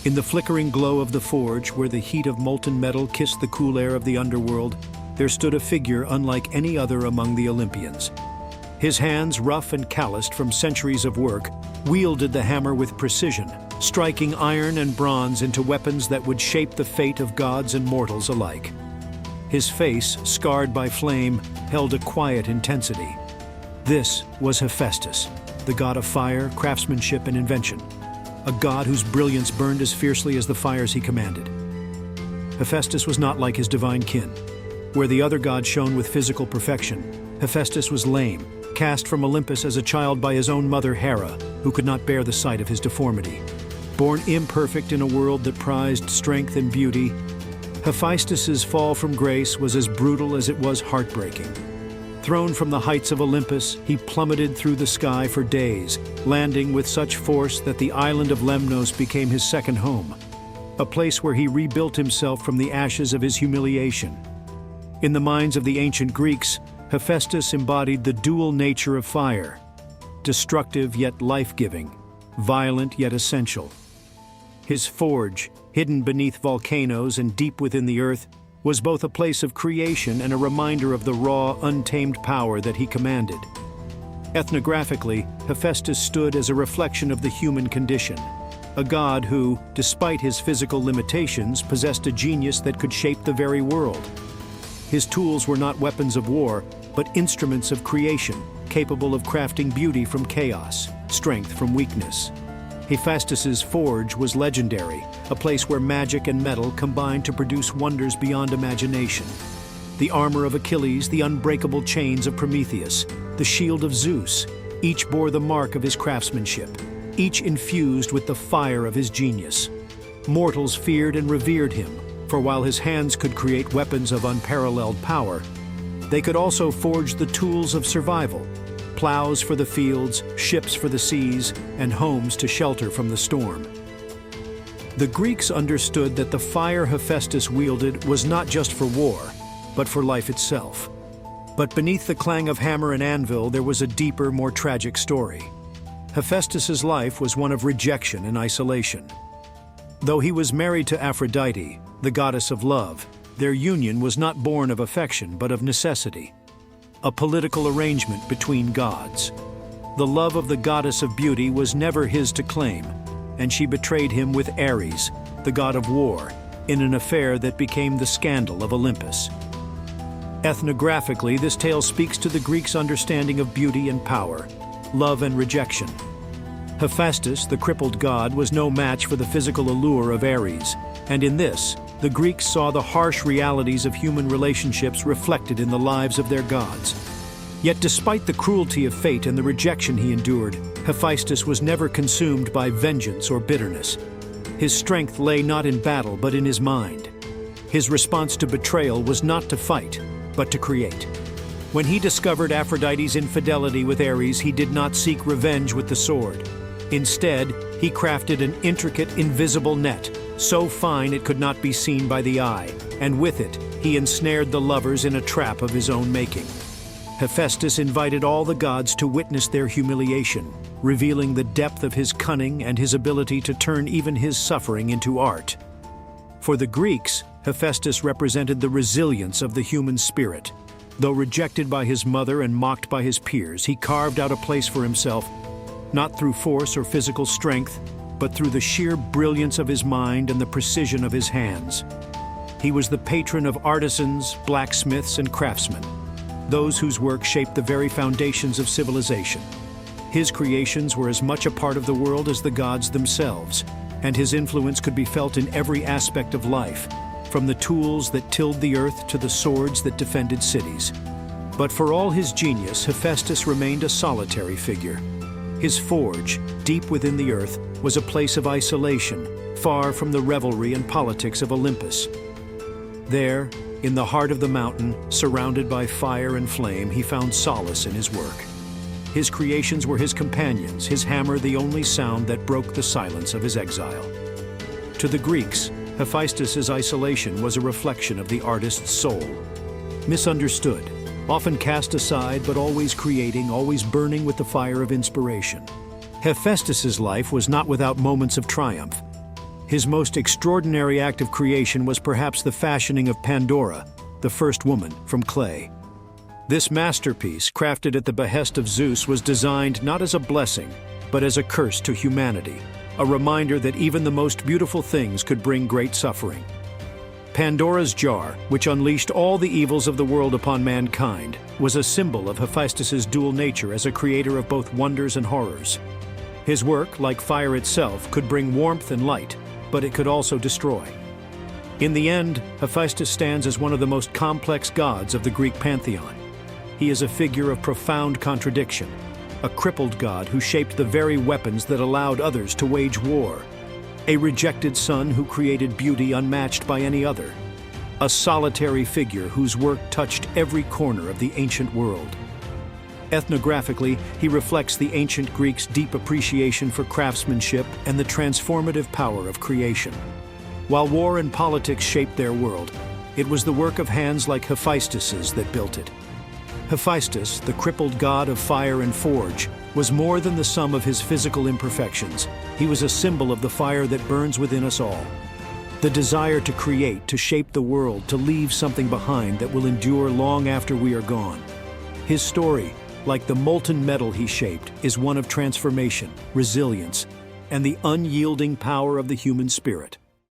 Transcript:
In the flickering glow of the forge, where the heat of molten metal kissed the cool air of the underworld, there stood a figure unlike any other among the Olympians. His hands, rough and calloused from centuries of work, wielded the hammer with precision, striking iron and bronze into weapons that would shape the fate of gods and mortals alike. His face, scarred by flame, held a quiet intensity. This was Hephaestus, the god of fire, craftsmanship, and invention, a god whose brilliance burned as fiercely as the fires he commanded. Hephaestus was not like his divine kin. Where the other gods shone with physical perfection, Hephaestus was lame, cast from Olympus as a child by his own mother Hera, who could not bear the sight of his deformity. Born imperfect in a world that prized strength and beauty, Hephaestus's fall from grace was as brutal as it was heartbreaking. Thrown from the heights of Olympus, he plummeted through the sky for days, landing with such force that the island of Lemnos became his second home, a place where he rebuilt himself from the ashes of his humiliation. In the minds of the ancient Greeks, Hephaestus embodied the dual nature of fire, destructive yet life-giving, violent yet essential. His forge, hidden beneath volcanoes and deep within the earth, was both a place of creation and a reminder of the raw, untamed power that he commanded. Ethnographically, Hephaestus stood as a reflection of the human condition, a god who, despite his physical limitations, possessed a genius that could shape the very world. His tools were not weapons of war, but instruments of creation, capable of crafting beauty from chaos, strength from weakness. Hephaestus's forge was legendary, a place where magic and metal combined to produce wonders beyond imagination. The armor of Achilles, the unbreakable chains of Prometheus, the shield of Zeus, each bore the mark of his craftsmanship, each infused with the fire of his genius. Mortals feared and revered him, for while his hands could create weapons of unparalleled power, they could also forge the tools of survival, plows for the fields, ships for the seas, and homes to shelter from the storm. The Greeks understood that the fire Hephaestus wielded was not just for war, but for life itself. But beneath the clang of hammer and anvil, there was a deeper, more tragic story. Hephaestus's life was one of rejection and isolation. Though he was married to Aphrodite, the goddess of love, their union was not born of affection but of necessity, a political arrangement between gods. The love of the goddess of beauty was never his to claim, and she betrayed him with Ares, the god of war, in an affair that became the scandal of Olympus. Ethnographically, this tale speaks to the Greeks' understanding of beauty and power, love and rejection. Hephaestus, the crippled god, was no match for the physical allure of Ares, and in this, the Greeks saw the harsh realities of human relationships reflected in the lives of their gods. Yet despite the cruelty of fate and the rejection he endured, Hephaestus was never consumed by vengeance or bitterness. His strength lay not in battle but in his mind. His response to betrayal was not to fight, but to create. When he discovered Aphrodite's infidelity with Ares, he did not seek revenge with the sword. Instead, he crafted an intricate, invisible net, so fine it could not be seen by the eye, and with it, he ensnared the lovers in a trap of his own making. Hephaestus invited all the gods to witness their humiliation, revealing the depth of his cunning and his ability to turn even his suffering into art. For the Greeks, Hephaestus represented the resilience of the human spirit. Though rejected by his mother and mocked by his peers, he carved out a place for himself, not through force or physical strength, but through the sheer brilliance of his mind and the precision of his hands. He was the patron of artisans, blacksmiths, and craftsmen, those whose work shaped the very foundations of civilization. His creations were as much a part of the world as the gods themselves, and his influence could be felt in every aspect of life, from the tools that tilled the earth to the swords that defended cities. But for all his genius, Hephaestus remained a solitary figure. His forge, deep within the earth, was a place of isolation, far from the revelry and politics of Olympus. There, in the heart of the mountain, surrounded by fire and flame, he found solace in his work. His creations were his companions, his hammer the only sound that broke the silence of his exile. To the Greeks, Hephaestus's isolation was a reflection of the artist's soul. Misunderstood, often cast aside but always creating, always burning with the fire of inspiration. Hephaestus's life was not without moments of triumph. His most extraordinary act of creation was perhaps the fashioning of Pandora, the first woman, from clay. This masterpiece, crafted at the behest of Zeus, was designed not as a blessing, but as a curse to humanity, a reminder that even the most beautiful things could bring great suffering. Pandora's jar, which unleashed all the evils of the world upon mankind, was a symbol of Hephaestus's dual nature as a creator of both wonders and horrors. His work, like fire itself, could bring warmth and light, but it could also destroy. In the end, Hephaestus stands as one of the most complex gods of the Greek pantheon. He is a figure of profound contradiction, a crippled god who shaped the very weapons that allowed others to wage war, a rejected son who created beauty unmatched by any other, a solitary figure whose work touched every corner of the ancient world. Ethnographically, he reflects the ancient Greeks' deep appreciation for craftsmanship and the transformative power of creation. While war and politics shaped their world, it was the work of hands like Hephaestus's that built it. Hephaestus, the crippled god of fire and forge, was more than the sum of his physical imperfections. He was a symbol of the fire that burns within us all. The desire to create, to shape the world, to leave something behind that will endure long after we are gone. His story, like the molten metal he shaped, is one of transformation, resilience, and the unyielding power of the human spirit.